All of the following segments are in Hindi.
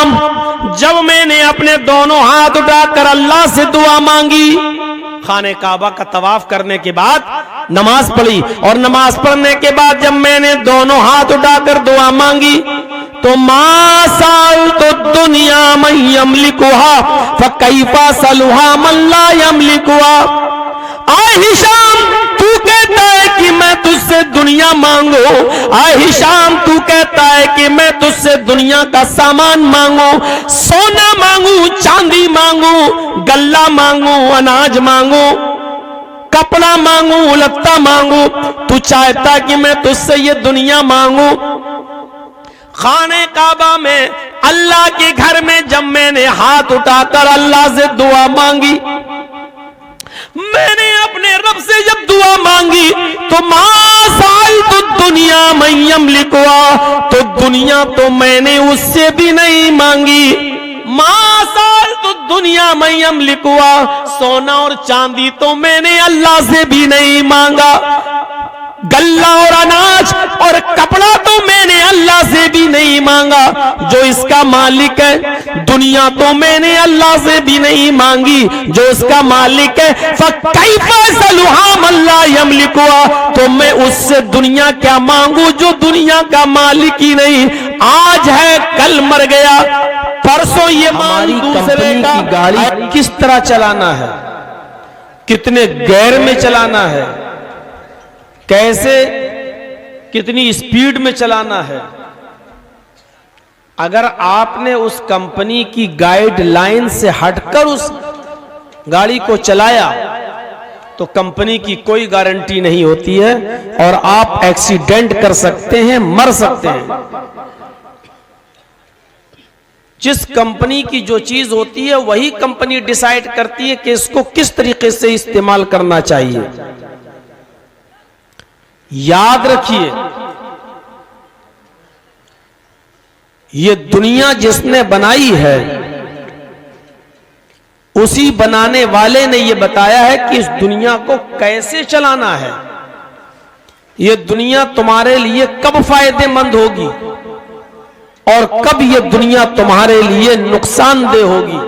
शाम जब मैंने अपने दोनों हाथ उठाकर अल्लाह से दुआ मांगी, खाने काबा का तवाफ करने के बाद नमाज पढ़ी, और नमाज पढ़ने के बाद जब मैंने दोनों हाथ उठाकर दुआ मांगी तो मा साल तो दुनिया में यमलिकुहा फकैफा सलुहा मन ला यमलिकुहा। आए हिशाम तू कहता है कि मैं तुझसे दुनिया मांगू, आए हिशाम तू कहता है कि मैं तुझसे दुनिया का सामान मांगू, सोना मांगू, चांदी मांगू, गल्ला मांगू, अनाज मांगू, कपड़ा मांगू, लत्ता मांगू, तू चाहता कि मैं तुझसे ये दुनिया मांगू। खाने काबा में अल्लाह के घर में जब मैंने हाथ उठाकर अल्लाह से दुआ मांगी, मैंने अपने रब से जब दुआ मांगी तो मासाल तो दुनिया में यमलिकुहा, तो दुनिया तो मैंने उससे भी नहीं मांगी। मासाल तो दुनिया में यमलिकुहा, सोना और चांदी तो मैंने अल्लाह से भी नहीं मांगा, गल्ला और अनाज और कपड़ा तो मैंने अल्लाह से भी नहीं मांगा, जो इसका मालिक है। दुनिया तो मैंने अल्लाह से भी नहीं मांगी, जो इसका मालिक है। फकैफा सलुहा मन ला यमलिकुहा, तो मैं उससे दुनिया क्या मांगू जो दुनिया का मालिक ही नहीं, आज है कल मर गया, परसों ये माल दूसरे का। गाड़ी किस तरह चलाना है, कितने गैर में चलाना है, कैसे कितनी स्पीड में चलाना है, अगर आपने उस कंपनी की गाइडलाइन से हटकर उस गाड़ी को चलाया तो कंपनी की कोई गारंटी नहीं होती है और आप एक्सीडेंट कर सकते हैं, मर सकते हैं। जिस कंपनी की जो चीज होती है वही कंपनी डिसाइड करती है कि इसको किस तरीके से इस्तेमाल करना चाहिए। याद रखिए, ये दुनिया जिसने बनाई है उसी बनाने वाले ने ये बताया है कि इस दुनिया को कैसे चलाना है। ये दुनिया तुम्हारे लिए कब फायदेमंद होगी और कब ये दुनिया तुम्हारे लिए नुकसानदेह होगी।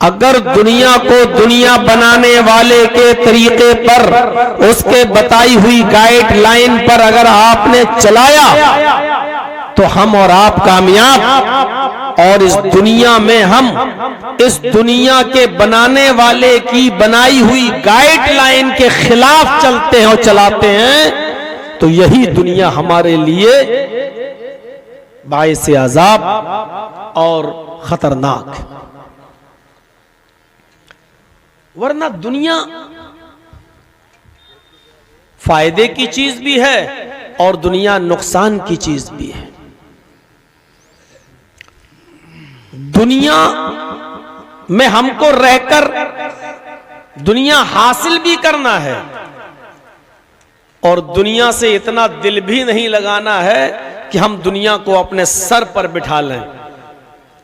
अगर दुनिया को दुनिया बनाने वाले के तरीके पर, उसके बताई हुई गाइडलाइन पर अगर आपने चलाया तो हम और आप कामयाब, और इस दुनिया में हम इस दुनिया के बनाने वाले की बनाई हुई गाइडलाइन के खिलाफ चलते हैं और चलाते हैं तो यही दुनिया हमारे लिए बाइस अज़ाब और खतरनाक। वरना दुनिया फायदे की चीज भी है और दुनिया नुकसान की चीज भी है। दुनिया में हमको रहकर दुनिया हासिल भी करना है और दुनिया से इतना दिल भी नहीं लगाना है कि हम दुनिया को अपने सर पर बिठा लें।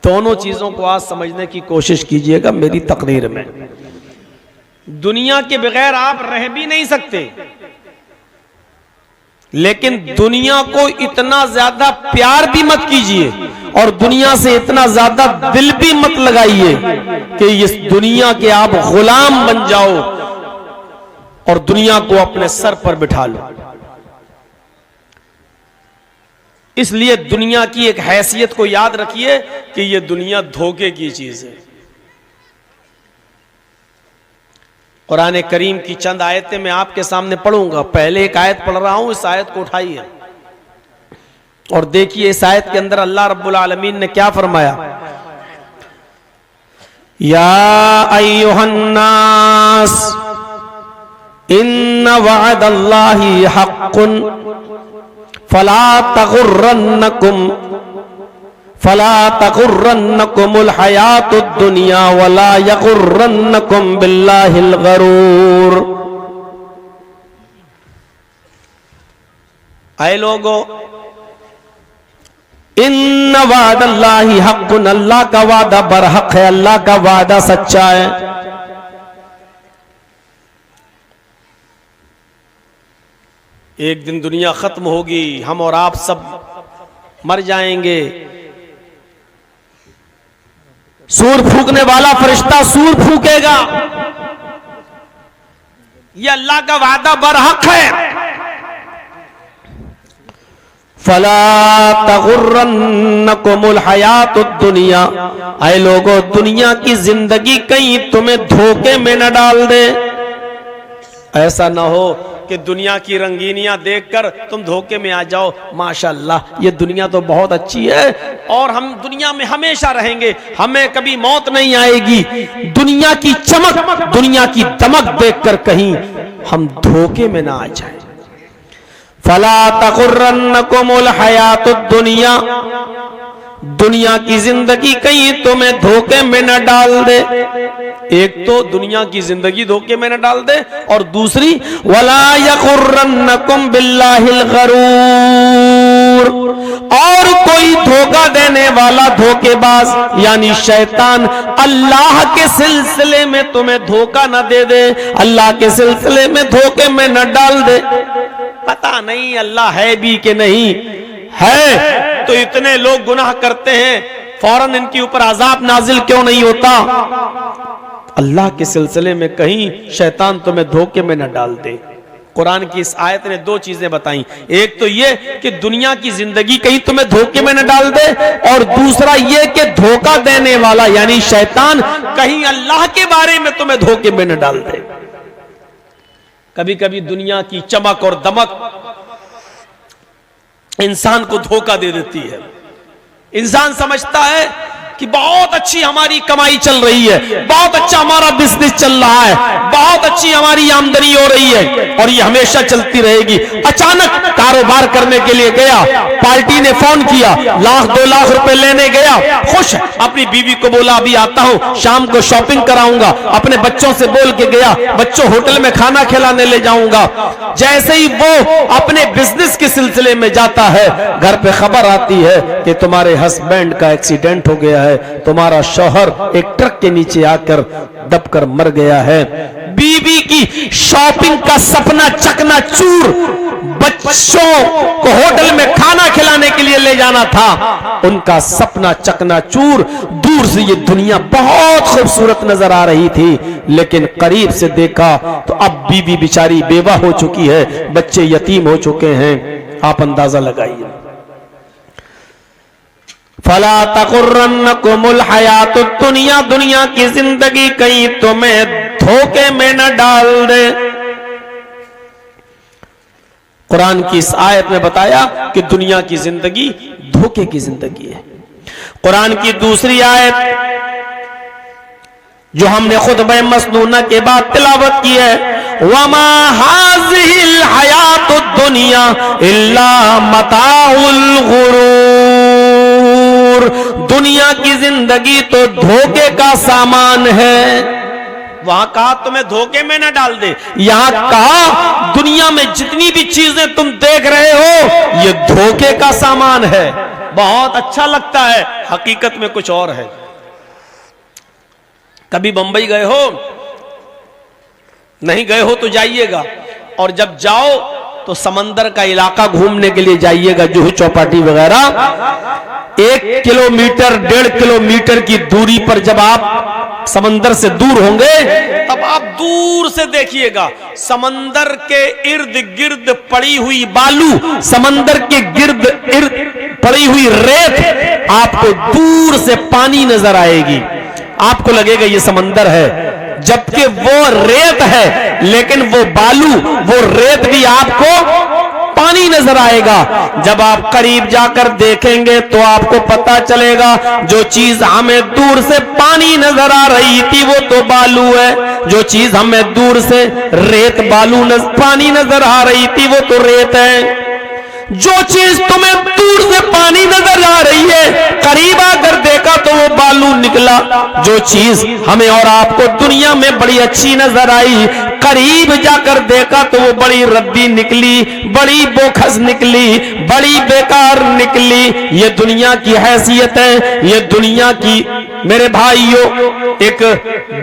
दोनों चीजों को आज समझने की कोशिश कीजिएगा मेरी तकरीर में। दुनिया के बगैर आप रह भी नहीं सकते, लेकिन दुनिया को इतना ज्यादा प्यार भी मत कीजिए और दुनिया से इतना ज्यादा दिल भी मत लगाइए कि इस दुनिया के आप गुलाम बन जाओ और दुनिया को अपने सर पर बिठा लो। इसलिए दुनिया की एक हैसियत को याद रखिए कि यह दुनिया धोखे की चीज है। कुरान करीम की चंद आयतें मैं आपके सामने पढ़ूंगा। पहले एक आयत पढ़ रहा हूं, इस आयत को उठाइए और देखिए इस आयत के अंदर अल्लाह रब्बुल आलमीन ने क्या फरमाया। या अय्युहन्नास इन्ना वअदल्लाहि हक़्क़ुन फला तग़ुर्रन्नकुमुल हयातुद दुनिया वला यग़ुर्रन्नकुम बिल्लाहिल गरूर। ऐ लोगों, इन्ना वअदल्लाहि हक़्क़ुन, अल्लाह का वादा बरहक है, अल्लाह का वादा सच्चा है। एक दिन दुनिया खत्म होगी, हम और आप सब मर जाएंगे, सूर फूकने वाला फरिश्ता सूर फूकेगा। यह अल्लाह का वादा बरहक है। फला तगुर्रन्नकुमुल हयातुद दुनिया, ऐ लोगों दुनिया की जिंदगी कहीं तुम्हें धोखे में न डाल दे। ऐसा ना हो कि दुनिया की रंगीनियां देखकर तुम धोखे में आ जाओ, माशाअल्लाह ये दुनिया तो बहुत अच्छी है और हम दुनिया में हमेशा रहेंगे, हमें कभी मौत नहीं आएगी। दुनिया की चमक, दुनिया की दमक देखकर कहीं हम धोखे में ना आ जाएं। फला तगुर्रन्नकुमुल हयातुद दुनिया, दुनिया की जिंदगी कहीं तुम्हें धोखे में न डाल दे। एक तो दुनिया की जिंदगी धोखे में न डाल दे और दूसरी वला यगुर्रन्नकुम बिल्लाहिल गरूर, और कोई धोखा देने वाला धोखेबाज यानी शैतान अल्लाह के सिलसिले में तुम्हें धोखा न दे दे, अल्लाह के सिलसिले में धोखे में न डाल दे। पता नहीं अल्लाह है भी कि नहीं है, तो इतने लोग गुनाह करते हैं, फौरन इनके ऊपर अजाब नाजिल क्यों नहीं होता? अल्लाह के सिलसिले में कहीं शैतान तुम्हें धोखे में न डाल दे। कुरान की इस आयत ने दो चीजें बताई, एक तो ये कि दुनिया की जिंदगी कहीं तुम्हें धोखे में न डाल दे, और दूसरा ये कि धोखा देने वाला यानी शैतान कहीं अल्लाह के बारे में तुम्हें धोखे में न डाल दे। कभी कभी दुनिया की चमक और दमक इंसान को धोखा दे देती है। इंसान समझता है कि बहुत अच्छी हमारी कमाई चल रही है, बहुत अच्छा हमारा बिजनेस चल रहा है, बहुत अच्छी हमारी आमदनी हो रही है और ये हमेशा चलती रहेगी। अचानक कारोबार करने के लिए गया, पार्टी ने फोन किया, 1-2 लाख रुपए लेने गया, खुश, अपनी बीवी को बोला अभी आता हूं, शाम को शॉपिंग कराऊंगा, अपने बच्चों से बोल के गया, बच्चों होटल में खाना खिलाने ले जाऊंगा। जैसे ही वो अपने बिजनेस के सिलसिले में जाता है, घर पे खबर आती है कि तुम्हारे हस्बैंड का एक्सीडेंट हो गया है, तुम्हारा शौहर एक ट्रक के नीचे आकर दबकर मर गया है। बीवी की शॉपिंग का सपना चकनाचूर, बच्चों को होटल में खाना खिलाने के लिए ले जाना था, उनका सपना चकनाचूर। दूर से ये दुनिया बहुत खूबसूरत नजर आ रही थी, लेकिन करीब से देखा तो अब बीवी बेचारी बेवा हो चुकी है, बच्चे यतीम हो चुके हैं। आप अंदाजा लगाइए। फला तगुर्रन्नकुमुल हयातुद दुनिया, दुनिया की जिंदगी कहीं तुम्हें धोखे में न डाल दे। कुरान की इस आयत में बताया कि दुनिया की जिंदगी धोखे की जिंदगी है। कुरान की दूसरी आयत जो हमने खुतबा मसनूना के बाद तिलावत की है, वमा हाज़िहिल हयातुद दुनिया इल्ला मताउल गुरूर, दुनिया की जिंदगी तो धोखे का सामान है। वहां कहा तुम्हें धोखे में न डाल दे, यहां कहा दुनिया में जितनी भी चीजें तुम देख रहे हो ये धोखे का सामान है। बहुत अच्छा लगता है, हकीकत में कुछ और है। कभी बंबई गए हो? नहीं गए हो तो जाइएगा, और जब जाओ तो समंदर का इलाका घूमने के लिए जाइएगा, जुहू चौपाटी वगैरह। 1 किलोमीटर 1.5 किलोमीटर की दूरी पर जब आप समंदर से दूर होंगे, तब आप दूर से देखिएगा समंदर के इर्द गिर्द पड़ी हुई बालू, समंदर के गिर्द इर्द पड़ी हुई रेत, आपको दूर से पानी नजर आएगी। आपको लगेगा ये समंदर है, जबकि वो रेत है, लेकिन वो बालू, वो रेत भी आपको पानी नजर आएगा। जब आप करीब जाकर देखेंगे तो आपको पता चलेगा जो चीज हमें दूर से पानी नजर आ रही थी वो तो बालू है, जो चीज हमें दूर से रेत बालू पानी नजर आ रही थी वो तो रेत है। जो चीज तुम्हें दूर से पानी नजर आ रही है, करीब आकर देखा तो वो बालू निकला। जो चीज हमें और आपको दुनिया में बड़ी अच्छी नजर आई, करीब जाकर देखा तो वो बड़ी रद्दी निकली, बड़ी बोखस निकली, बड़ी बेकार निकली। ये दुनिया की हैसियत है, ये दुनिया की, मेरे भाइयों, एक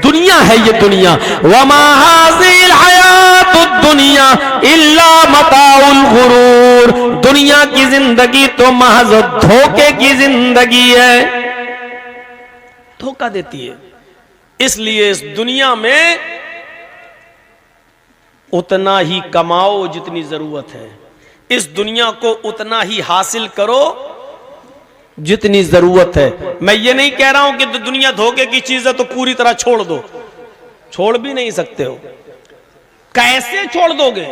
दुनिया है ये दुनिया। वमा हाज़िल हयातुद दुनिया इल्ला मताउल गुरूर, दुनिया की जिंदगी तो महज धोखे की जिंदगी है। धोखा देती है। इसलिए इस दुनिया में उतना ही कमाओ जितनी जरूरत है, इस दुनिया को उतना ही हासिल करो जितनी जरूरत है। मैं ये नहीं कह रहा हूं कि दुनिया धोखे की चीज है तो पूरी तरह छोड़ दो, छोड़ भी नहीं सकते हो। कैसे छोड़ दोगे?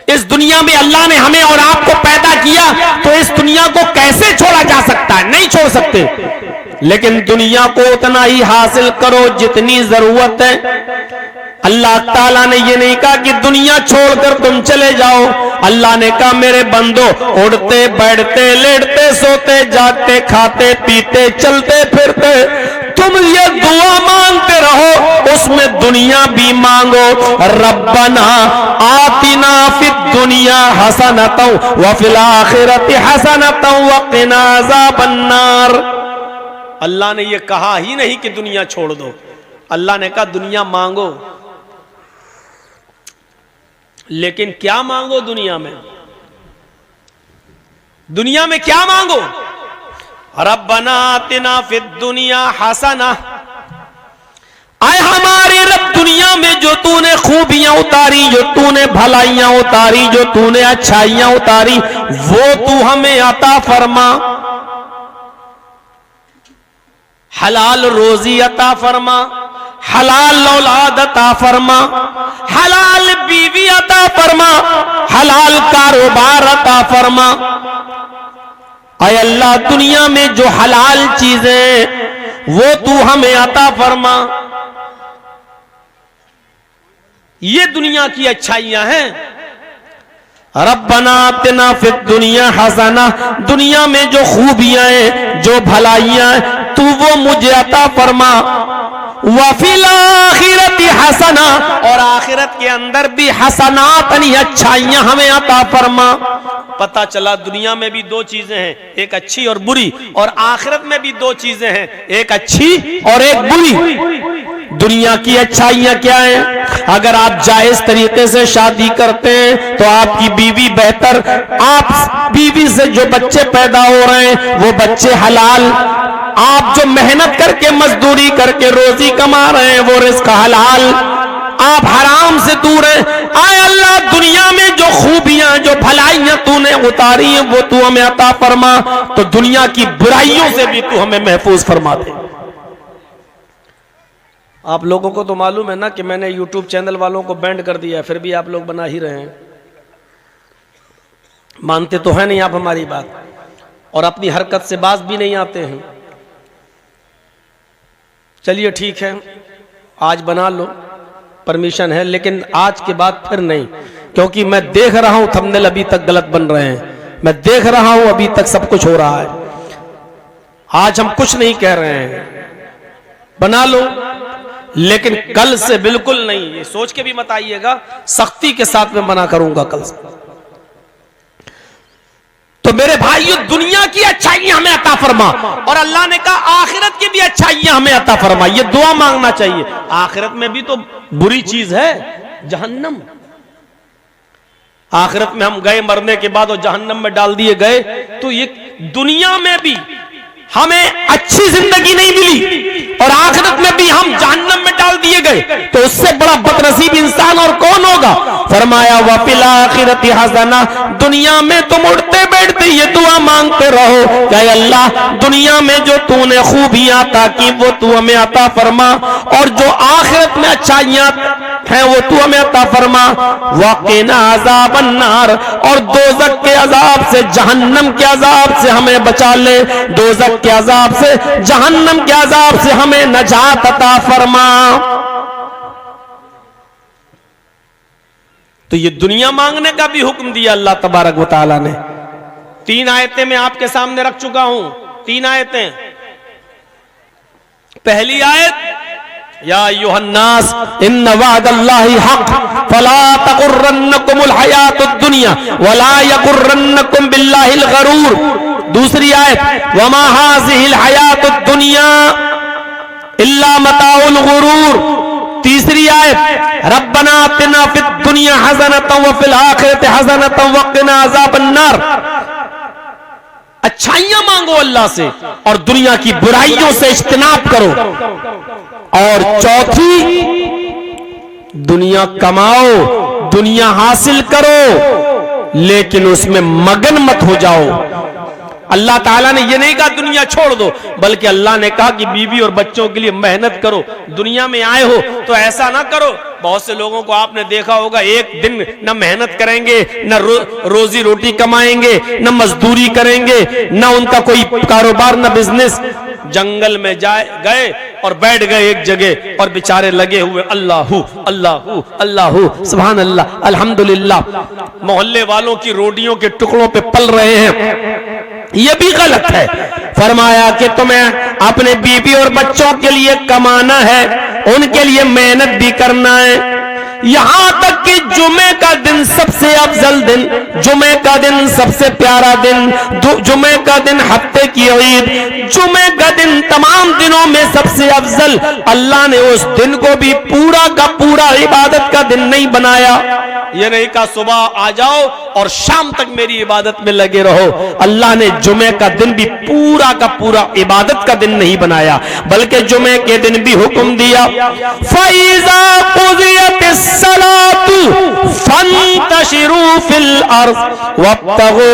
इस दुनिया में अल्लाह ने हमें और आपको पैदा किया, तो इस दुनिया को कैसे छोड़ा जा सकता है? नहीं छोड़ सकते। लेकिन दुनिया को उतना ही हासिल करो जितनी जरूरत है। अल्लाह ताला ने ये नहीं कहा कि दुनिया छोड़कर तुम चले जाओ। अल्लाह ने कहा मेरे बंदो, उड़ते बैठते लेटते सोते जागते खाते पीते चलते फिरते तुम ये दुआ मांगते रहो, उसमें दुनिया भी मांगो। रब्बना आतिना फिद दुनिया हसनतौ व फिल आखिरति हसनतौ व क़िना अज़ाबन्नार। अल्लाह ने ये कहा ही नहीं कि दुनिया छोड़ दो, अल्लाह ने कहा दुनिया मांगो। लेकिन क्या मांगो दुनिया में? दुनिया में क्या मांगो? रब्बना आतिना फिद दुनिया हसना, आए हमारे रब दुनिया में जो तूने खूबियां उतारी, जो तूने भलाइयां उतारी, जो तूने अच्छाइयां उतारी, वो तू हमें अता फरमा। हलाल रोजी अता फरमा, हलाल औलाद अता फरमा, हलाल बीवी अता फरमा, हलाल कारोबार अता फरमा। ऐ अल्लाह दुनिया में जो हलाल चीजें वो तू हमें अता फरमा। ये दुनिया की अच्छाइयां हैं। रब्बना आतिना फिद दुनिया हसना, दुनिया में जो खूबियां हैं जो भलाइयां हैं तू वो मुझे अता फरमा। वफिल आखिरति हसना, और आखिरत के अंदर भी हसनात यानी अच्छाइयां हमें अता फरमा। पता चला दुनिया में भी दो चीजें हैं, एक अच्छी और बुरी, और आखिरत में भी दो चीजें हैं, एक अच्छी और एक बुरी। दुनिया की अच्छाइयां क्या हैं? अगर आप जायज तरीके से शादी करते हैं तो आपकी बीवी बेहतर, आप बीवी से जो बच्चे पैदा हो रहे हैं वो बच्चे हलाल, आप जो मेहनत करके मजदूरी करके रोजी कमा रहे हैं वो रिस्क हलाल, आप हराम से दूर हैं। आए अल्लाह दुनिया में जो खूबियां जो भलाइयां तूने उतारी हैं वो तू हमें अता फरमा, तो दुनिया की बुराइयों से भी तू हमें महफूज फरमा दे। आप लोगों को तो मालूम है ना कि मैंने यूट्यूब चैनल वालों को बैंड कर दिया है, फिर भी आप लोग बना ही रहे हैं। मानते तो है नहीं आप हमारी बात, और अपनी हरकत से बाज भी नहीं आते हैं। चलिए ठीक है, आज बना लो, परमिशन है, लेकिन आज के बाद फिर नहीं, क्योंकि मैं देख रहा हूं थंबनेल अभी तक गलत बन रहे हैं, मैं देख रहा हूं अभी तक सब कुछ हो रहा है। आज हम कुछ नहीं कह रहे हैं, बना लो, लेकिन कल से बिल्कुल नहीं। ये सोच के भी मत आइएगा, सख्ती के साथ मैं मना करूंगा कल से। तो मेरे भाइयों, दुनिया की अच्छाइयां हमें अता फरमा, और अल्लाह ने कहा आखिरत की भी अच्छाइयां हमें अता फरमा। ये दुआ मांगना चाहिए। आखिरत में भी तो बुरी चीज है जहन्नम। आखिरत में हम गए मरने के बाद और जहन्नम में डाल दिए गए, तो ये दुनिया में भी हमें अच्छी जिंदगी नहीं मिली और आखिरत में भी हम जहन्नम में डाल दिए गए, तो उससे बड़ा बदनसीब इंसान और कौन होगा? फरमाया वफिल आखिरति हसना, दुनिया में तुम उठते बैठते ये दुआ मांगते रहो कि अल्लाह दुनिया में जो तूने खूबियां ताकि वो तू हमें अता फरमा, और जो आखिरत में अच्छाइयां हैं वो तू हमें अता फरमा। वक़िना अज़ाबन्नार, और दोज़ख के अजाब से, जहन्नम के अजाब से हमें बचा ले। दोज़ख के अजाब से, जहन्नम के अजाब से हमें नजात अता फरमा। तो ये दुनिया मांगने का भी हुक्म दिया अल्लाह तबारक व तआला ने। 3 आयतें मैं आपके सामने रख चुका हूं, 3 आयतें। पहली आयत, या अय्युहन्नास इन्न वअदल्लाहि हक़ फला तग़ुर्रन्नकुमुल हयातुद दुनिया वला यग़ुर्रन्नकुम बिल्लाहिल गरूर। दूसरी आयत, वमा हाज़िहिल हयातुद दुनिया इल्ला मताउल गुरूर। तीसरी आयत, रब्बना आतिना फिद दुनिया हसनतन व फिल आखिरति हसनतन व क़िना अज़ाबन्नार। अच्छाइयां मांगो अल्लाह से और दुनिया की बुराइयों से इज्तिनाब करो। और चौथी, दुनिया कमाओ, दुनिया हासिल करो, लेकिन उसमें मगन मत हो जाओ। अल्लाह ताला ने यह नहीं कहा दुनिया छोड़ दो, बल्कि अल्लाह ने कहा कि बीवी और बच्चों के लिए मेहनत करो। दुनिया में आए हो तो ऐसा ना करो, बहुत से लोगों को आपने देखा होगा एक दिन न मेहनत करेंगे, न रोजी रोटी कमाएंगे, न मजदूरी करेंगे, न उनका कोई कारोबार, न बिजनेस। जंगल में गए और बैठ गए एक जगह और बेचारे लगे हुए अल्लाहू अल्लाहू अल्लाहू सुभान अल्लाह अल्हम्दुलिल्लाह, मोहल्ले वालों की रोटियों के टुकड़ों पे पल रहे हैं। यह भी गलत है। फरमाया कि तुम्हें अपने बीवी और बच्चों के लिए कमाना है, उनके लिए मेहनत भी करना है। यहां तक कि जुमे का दिन सबसे अफजल दिन, जुमे का दिन सबसे प्यारा दिन, जुमे का दिन हफ्ते की ईद, जुमे का दिन तमाम दिनों में सबसे अफजल, अल्लाह ने उस दिन को भी पूरा का पूरा इबादत का दिन नहीं बनाया। यह नहीं कहा सुबह आ जाओ और शाम तक मेरी इबादत में लगे रहो। अल्लाह ने जुमे का दिन भी पूरा का पूरा इबादत का दिन नहीं बनाया, बल्कि जुमे के दिन भी हुक्म दिया, फैज़ा क़ुज़ियतिस सलातु फंतशिरू फिल अर्ज़ वब्तगू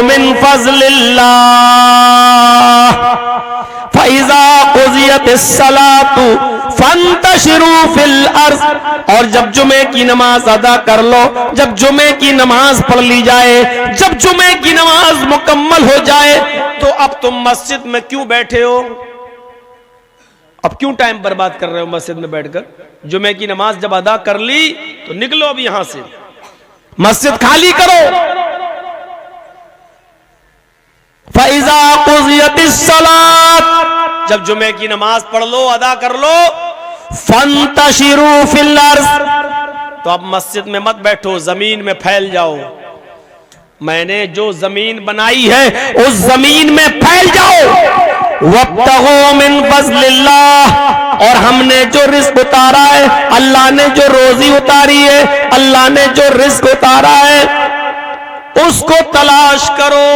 मिन फ़ज़लिल्लाह। फैज़ा क़ुज़ियतिस सलातु फंतशिरू फिल अर्ज़। और जब जुमे की नमाज अदा कर लो, जब जुमे की नमाज पढ़ ली जाए, जब जुमे की नमाज मुकम्मल हो जाए, तो अब तुम मस्जिद में क्यों बैठे हो? अब क्यों टाइम बर्बाद कर रहे हो मस्जिद में बैठकर? जुमे की नमाज जब अदा कर ली तो निकलो अब यहां से, मस्जिद खाली करो। फैज़ा क़ुज़ियतिस सलात, जब जुमे की नमाज पढ़ लो, अदा कर लो, फंतशिरू फिल अर्ज़, तो अब मस्जिद में मत बैठो, जमीन में फैल जाओ। मैंने जो जमीन बनाई है उस जमीन में फैल जाओ। वब्तगू मिन फ़ज़लिल्लाह, और हमने जो रिज़्क़ उतारा है, अल्लाह ने जो रोजी उतारी है, अल्लाह ने जो रिज़्क़ उतारा है, उसको तलाश करो,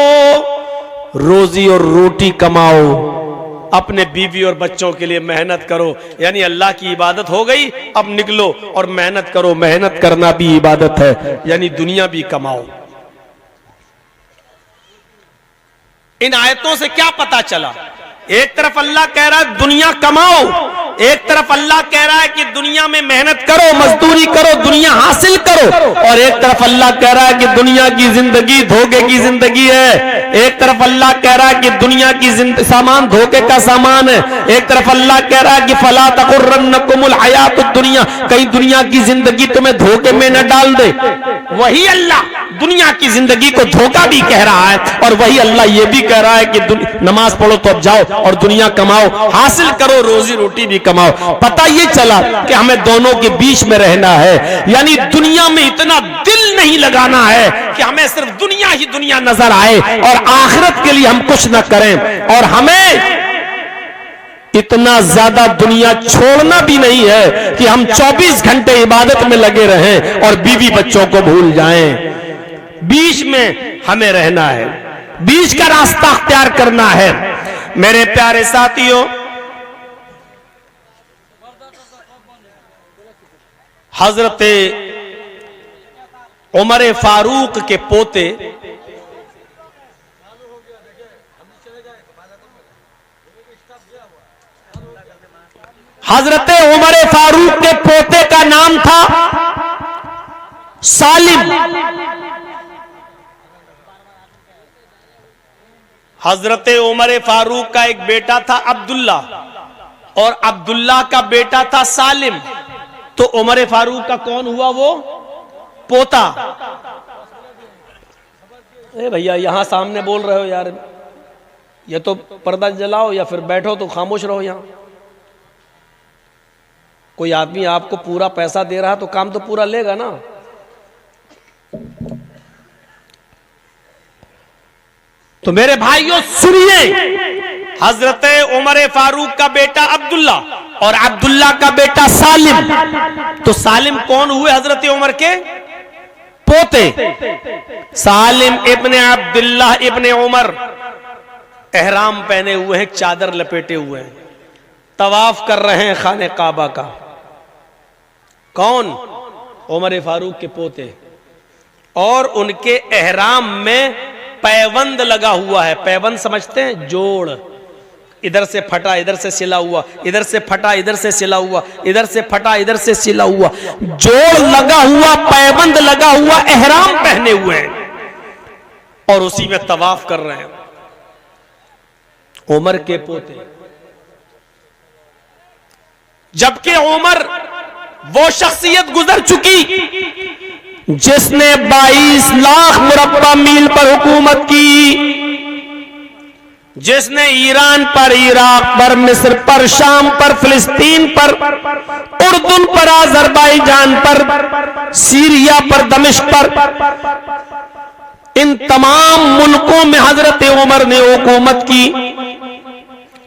रोजी और रोटी कमाओ, अपने बीवी और बच्चों के लिए मेहनत करो। यानी अल्लाह की इबादत हो गई, अब निकलो और मेहनत करो। मेहनत करना भी इबादत है, यानी दुनिया भी कमाओ। इन आयतों से क्या पता चला? एक तरफ अल्लाह कह रहा है दुनिया कमाओ, एक तरफ अल्लाह कह रहा है कि दुनिया में मेहनत करो, मजदूरी करो, दुनिया हासिल करो, और एक तरफ अल्लाह कह रहा है कि दुनिया की जिंदगी धोखे की जिंदगी है। एक तरफ अल्लाह कह रहा है कि दुनिया की सामान धोखे का सामान है। एक तरफ अल्लाह कह रहा है कि फला तग़ुर्रन्नकुमुल हयातुद दुनिया, कहीं दुनिया की जिंदगी तुम्हें धोखे में न डाल दे। वही अल्लाह दुनिया की जिंदगी को धोखा भी कह रहा है, और वही अल्लाह ये भी कह रहा है कि नमाज पढ़ो तो अब जाओ और दुनिया कमाओ, हासिल करो, रोजी रोटी भी कमाओ। पता ये चला कि हमें दोनों के बीच में रहना है, यानी दुनिया में इतना दिल नहीं लगाना है कि हमें सिर्फ दुनिया ही दुनिया नजर आए और आखिरत के लिए हम कुछ न करें, और हमें इतना ज्यादा दुनिया छोड़ना भी नहीं है कि हम 24 घंटे इबादत में लगे रहें और बीवी बच्चों को भूल जाएं। बीच में हमें रहना है, बीच का रास्ता अख्तियार करना है। मेरे प्यारे साथियों, हजरत उमर फारूक के पोते हजरत उमर फारूक के पोते का नाम था सालिम। हजरत उमर फारूक का एक बेटा था अब्दुल्ला, और अब्दुल्ला का बेटा था सालिम। तो उमर फारूक का कौन हुआ? वो पोता। ए भैया यहां सामने बोल रहे हो यार, या तो पर्दा जलाओ या फिर बैठो तो खामोश रहो। यहां कोई आदमी आपको पूरा पैसा दे रहा है तो काम तो पूरा लेगा ना। तो मेरे भाइयों सुनिए, हजरत उमर फारूक का बेटा अब्दुल्ला और अब्दुल्ला का बेटा सालिम। तो सालिम कौन हुए? हजरत उमर के पोते। सालिम इब्ने अब्दुल्लाह इब्ने उमर एहराम पहने हुए हैं, चादर लपेटे हुए हैं, तवाफ कर रहे हैं खाने काबा का। कौन? उमर फारूक के पोते। और उनके एहराम में पैबंद लगा हुआ है। पैबंद समझते हैं? जोड़, इधर से फटा इधर से सिला हुआ, इधर से फटा इधर से सिला हुआ, इधर से फटा इधर से सिला हुआ, जोड़ लगा हुआ, पैबंद लगा हुआ, एहराम पहने हुए हैं और उसी में तवाफ कर रहे हैं उमर के पोते। जबकि उमर वो शख्सियत गुजर चुकी जिसने 22 लाख मुरब्बा मील पर हुकूमत की, जिसने ईरान पर, इराक पर, मिस्र पर, शाम पर, फिलिस्तीन पर, उर्दुन पर, अजरबैजान पर, सीरिया पर, दमिश्क पर, इन तमाम मुल्कों में हजरत उमर ने हुकूमत की।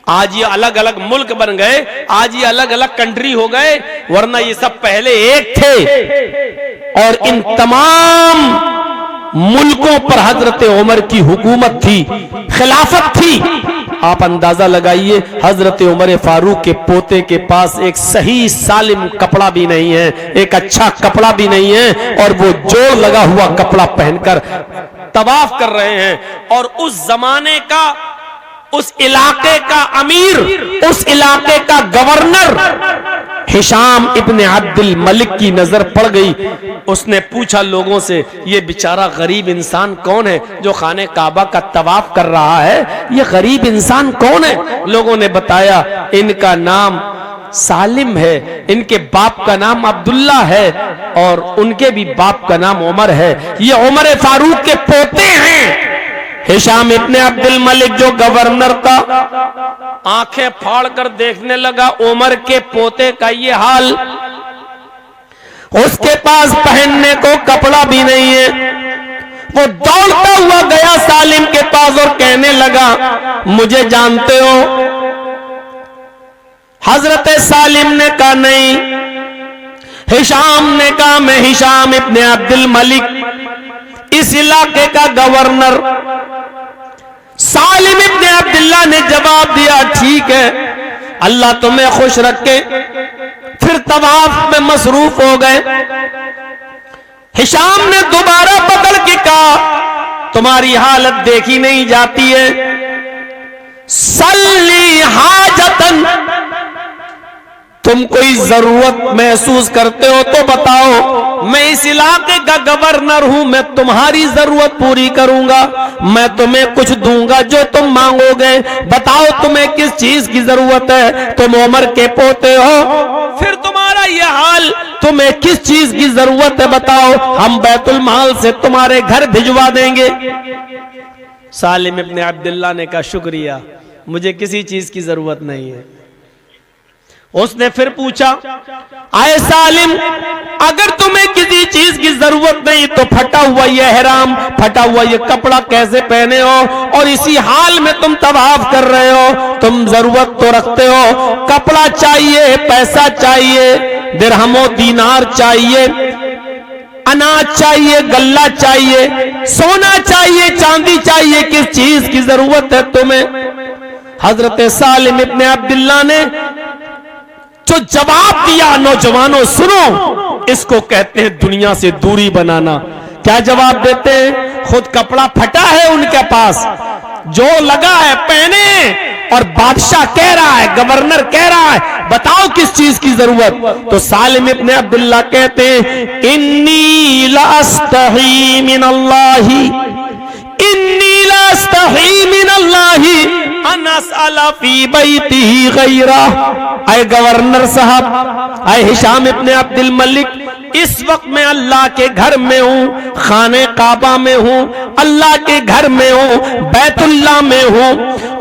आज ये अलग अलग मुल्क बन गए, आज ये अलग अलग कंट्री हो गए, वरना ये सब पहले एक थे। और इन तमाम मुल्कों पर हजरत उमर की हुकूमत थी, खिलाफत थी। आप अंदाजा लगाइए, हजरत उमर फारूक के पोते के पास एक सही सालिम कपड़ा भी नहीं है, एक अच्छा कपड़ा भी नहीं है, और वो जोड़ लगा हुआ कपड़ा पहनकर तवाफ कर रहे हैं। और उस जमाने का, उस इलाके का अमीर, उस इलाके का गवर्नर हिशाम इब्ने अब्दुल मलिक की नजर पड़ गई। उसने पूछा लोगों से, ये बेचारा गरीब इंसान कौन है जो खाने काबा का तवाफ कर रहा है? ये गरीब इंसान कौन है? लोगों ने बताया, इनका नाम सालिम है, इनके बाप का नाम अब्दुल्ला है और उनके भी बाप का नाम उमर है। ये उमर फारूक के पोते हैं। हिशाम इब्ने अब्दुल मलिक जो गवर्नर था, आंखें फाड़ कर देखने लगा, उमर के पोते का ये हाल, उसके पास पहनने को कपड़ा भी नहीं है। वो दौड़ता हुआ गया सालिम के पास और कहने लगा, मुझे जानते हो? हजरत सालिम ने कहा नहीं। हिशाम ने कहा, मैं हिशाम इब्ने अब्दुल मलिक, इस इलाके का गवर्नर। सालिम इब्ने अब्दुल्ला ने जवाब दिया, ठीक है, अल्लाह तुम्हें खुश रखे। फिर तवाफ में मसरूफ हो गए। हिशाम ने दोबारा पकड़ के कहा, तुम्हारी हालत देखी नहीं जाती है, सल्ली हाजतन, तुम कोई जरूरत महसूस करते हो तो बताओ, मैं इस इलाके का गवर्नर हूं, मैं तुम्हारी जरूरत पूरी करूंगा, मैं तुम्हें कुछ दूंगा जो तुम मांगोगे। बताओ तुम्हें किस चीज की जरूरत है? तुम उमर के पोते हो, फिर तुम्हारा यह हाल, तुम्हें किस चीज की जरूरत है बताओ, हम बैतुल माल से तुम्हारे घर भिजवा देंगे। सालिम इब्ने अब्दुल्ला ने कहा, शुक्रिया, मुझे किसी चीज की जरूरत नहीं है। उसने फिर पूछा, आए सालिम, अगर तुम्हें किसी चीज की जरूरत नहीं तो फटा हुआ ये एहराम, फटा हुआ ये कपड़ा कैसे पहने हो और इसी हाल में तुम तवाफ कर रहे हो? तुम जरूरत तो रखते हो, कपड़ा चाहिए, पैसा चाहिए, दिरहमो दीनार चाहिए, अनाज चाहिए, गल्ला चाहिए, सोना चाहिए, चांदी चाहिए, किस चीज की जरूरत है तुम्हें? हजरत सालिम इब्ने अब्दुल्ला ने जो जवाब दिया, नौजवानों सुनो, इसको कहते हैं दुनिया से दूरी बनाना। क्या जवाब देते हैं? खुद कपड़ा फटा है उनके पास, जो लगा है पहने, और बादशाह कह रहा है, गवर्नर कह रहा है, बताओ किस चीज की जरूरत? तो सालिम इब्ने अब्दुल्ला कहते हैं, इन्नी लास्तही मिनल्लाही, इन्नी लास्तही मिनल्लाही अनसअला फी बैतिही गैरा। आए गवर्नर साहब, आए हिशाम इब्ने अब्दुल मलिक, इस वक्त मैं अल्लाह के घर में हूँ, खाने काबा में हूँ, अल्लाह के घर में हूँ, बैतुल्लाह में हूँ,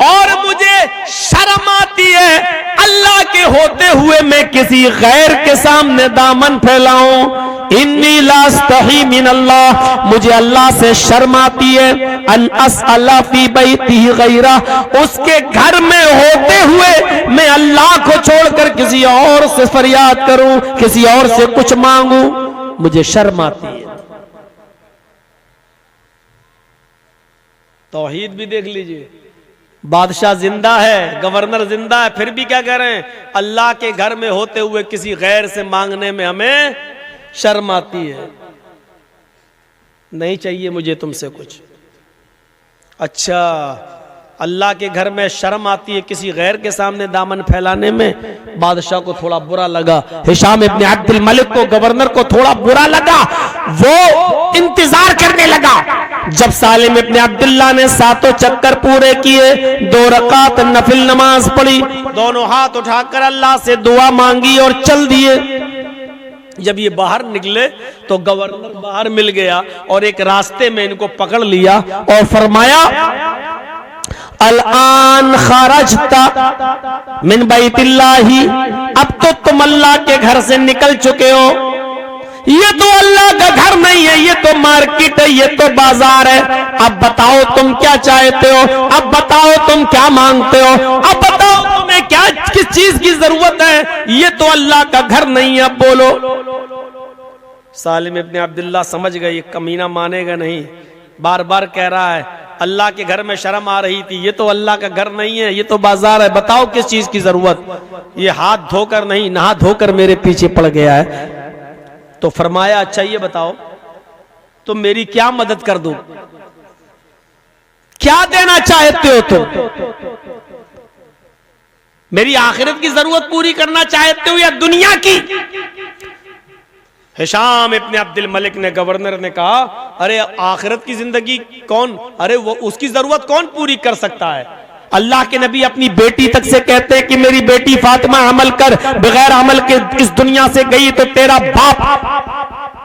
और मुझे शर्म आती है अल्लाह के होते हुए मैं किसी गैर के सामने दामन फैलाऊं। इन्नी लास्तही मिनल्लाह, मुझे अल्लाह से शर्म आती है, अन असअला फी बैतिही गैरा, उसके घर में होते हुए मैं अल्लाह को छोड़कर किसी और से फरियाद करूं, किसी और से कुछ मांगूं, मुझे शर्म आती है। तौहीद भी देख लीजिए, बादशाह जिंदा है, गवर्नर जिंदा है, फिर भी क्या कह रहे हैं, अल्लाह के घर में होते हुए किसी गैर से मांगने में हमें शर्म आती है, नहीं चाहिए मुझे तुमसे कुछ। अच्छा, अल्लाह के घर में शर्म आती है किसी गैर के सामने दामन फैलाने में। बादशाह को थोड़ा बुरा लगा, हिशाम इब्न अब्दुल मलिक को, गवर्नर को थोड़ा बुरा लगा। वो इंतजार करने लगा जब सालिम इब्न अब्दुल्ला ने 7 चक्कर पूरे किए, 2 रकात नफिल नमाज पढ़ी, दोनों हाथ उठाकर अल्लाह से दुआ मांगी और चल दिए। जब ये बाहर निकले तो गवर्नर बाहर मिल गया और एक रास्ते में इनको पकड़ लिया और फरमाया, अल-आन खरजता मिन बैतिल्लाही, अब तो तुम अल्लाह के घर से निकल चुके हो। ये तो अल्लाह का घर नहीं है, ये तो मार्केट है, ये तो बाजार है। अब बताओ तुम क्या चाहते हो, अब बताओ तुम क्या मांगते हो, अब बताओ तुम्हें क्या किस चीज की जरूरत है, ये तो अल्लाह का घर नहीं है, अब बोलो। सालिम इब्न अब्दुल्ला समझ गए ये कमीना मानेगा नहीं, बार बार कह रहा है अल्लाह के घर में शर्म आ रही थी, ये तो अल्लाह का घर नहीं है, ये तो बाजार है, बताओ किस चीज की जरूरत। ये हाथ धोकर नहीं, नहा धोकर मेरे पीछे पड़ गया है। तो फरमाया, अच्छा ये बताओ तुम मेरी क्या मदद कर दूं, क्या देना चाहते हो तुम, मेरी आखिरत की जरूरत पूरी करना चाहते हो या दुनिया की। हिशाम इब्न अब्दुल मलिक ने, गवर्नर ने कहा, अरे आखिरत की जिंदगी कौन, अरे वो उसकी जरूरत कौन पूरी कर सकता है। अल्लाह के नबी अपनी बेटी तक से कहते हैं कि मेरी बेटी फातिमा अमल कर, बगैर अमल के इस दुनिया से गई तो तेरा बाप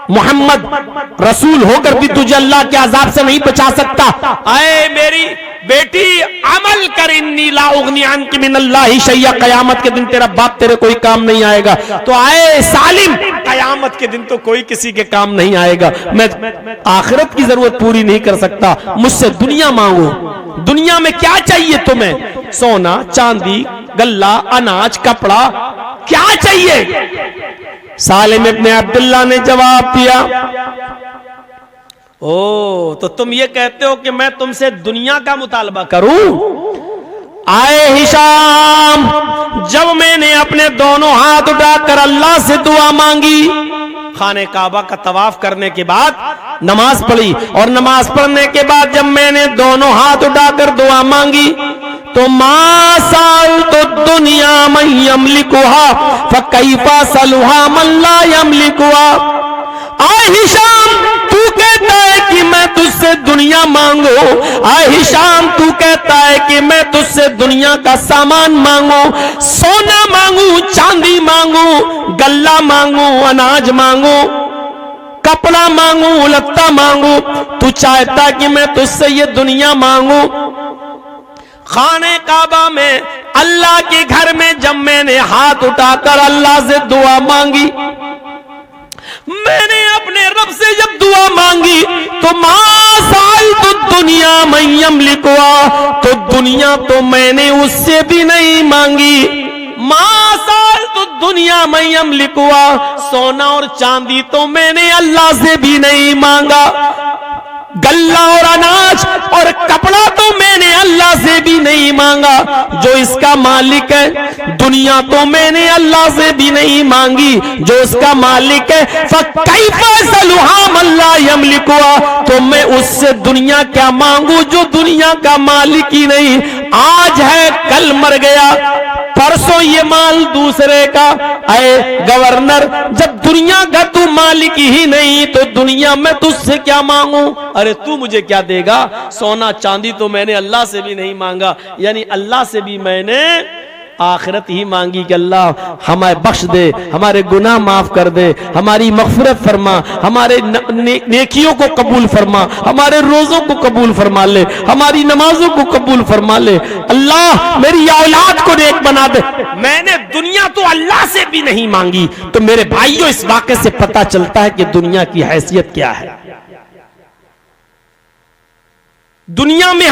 मोहम्मद रसूल होकर भी तुझे अल्लाह के अजाब से नहीं बचा सकता। आए मेरी बेटी अमल कर, इन्नी ला उगनी अन्की मिनल्लाहि शैया, कयामत के दिन तेरा बाप तेरे कोई काम नहीं आएगा। तो आए सालिम, कयामत के दिन तो कोई किसी के काम नहीं आएगा। मैं आखिरत की जरूरत पूरी नहीं कर सकता, मुझसे दुनिया मांगो। दुनिया में क्या चाहिए तुम्हें, सोना चांदी गल्ला अनाज कपड़ा, क्या चाहिए। सालिम इब्न अब्दुल्ला ने जवाब दिया, ओ तो तुम ये कहते हो कि मैं तुमसे दुनिया का मुतालबा करूं। आए हिशाम, जब मैंने अपने दोनों हाथ उठाकर अल्लाह से दुआ मांगी, खाने काबा का तवाफ करने के बाद नमाज पढ़ी और नमाज पढ़ने के बाद जब मैंने दोनों हाथ उठाकर दुआ मांगी तो मा साल तो दुनिया में यमलिकुहा फकैफा सलुहा मन ला यमलिकुहा। आए हिशाम, तू कहता है कि मैं तुझसे दुनिया मांगू, आए हिशाम तू कहता है कि मैं तुझसे दुनिया का सामान मांगू, सोना मांगू, चांदी मांगू, गल्ला मांगू, अनाज मांगू, कपड़ा मांगू, लत्ता मांगू, तू चाहता कि मैं तुझसे ये दुनिया मांगू। खाने काबा में अल्लाह के घर में जब मैंने हाथ उठाकर अल्लाह से दुआ मांगी, मैंने अपने रब से जब दुआ मांगी तो मासाल तो दुनिया में यमलिकुहा, तो दुनिया तो मैंने उससे भी नहीं मांगी। मासाल तो दुनिया में यमलिकुहा, सोना और चांदी तो मैंने अल्लाह से भी नहीं मांगा। गल्ला और अनाज और कपड़ा तो मैंने अल्लाह से भी नहीं मांगा, जो इसका मालिक है। दुनिया तो मैंने अल्लाह से भी नहीं मांगी, जो इसका मालिक है। फकैफा सलुहा मन ला यमलिकुहा, तो मैं उससे दुनिया क्या मांगू जो दुनिया का मालिक ही नहीं। आज है कल मर गया, परसों ये माल दूसरे का। अरे गवर्नर, जब दुनिया का तू मालिक ही नहीं तो दुनिया में तुझसे क्या मांगू। अरे तू मुझे क्या देगा, सोना चांदी तो मैंने अल्लाह से भी नहीं मांगा, यानी अल्लाह से भी मैंने आखिरत ही मांगी कि अल्लाह हमें बख्श दे, हमारे गुनाह माफ कर दे, हमारी मगफिरत फरमा, हमारे नेकियों को कबूल फरमा, हमारे रोजों को कबूल फरमा ले, हमारी नमाजों को कबूल फरमा ले। अल्लाह मेरी औलाद को नेक बना दे। मैंने दुनिया तो अल्लाह से भी नहीं मांगी। तो मेरे भाइयों, इस वाक़े से पता चलता है कि दुनिया की हैसियत क्या है। दुनिया में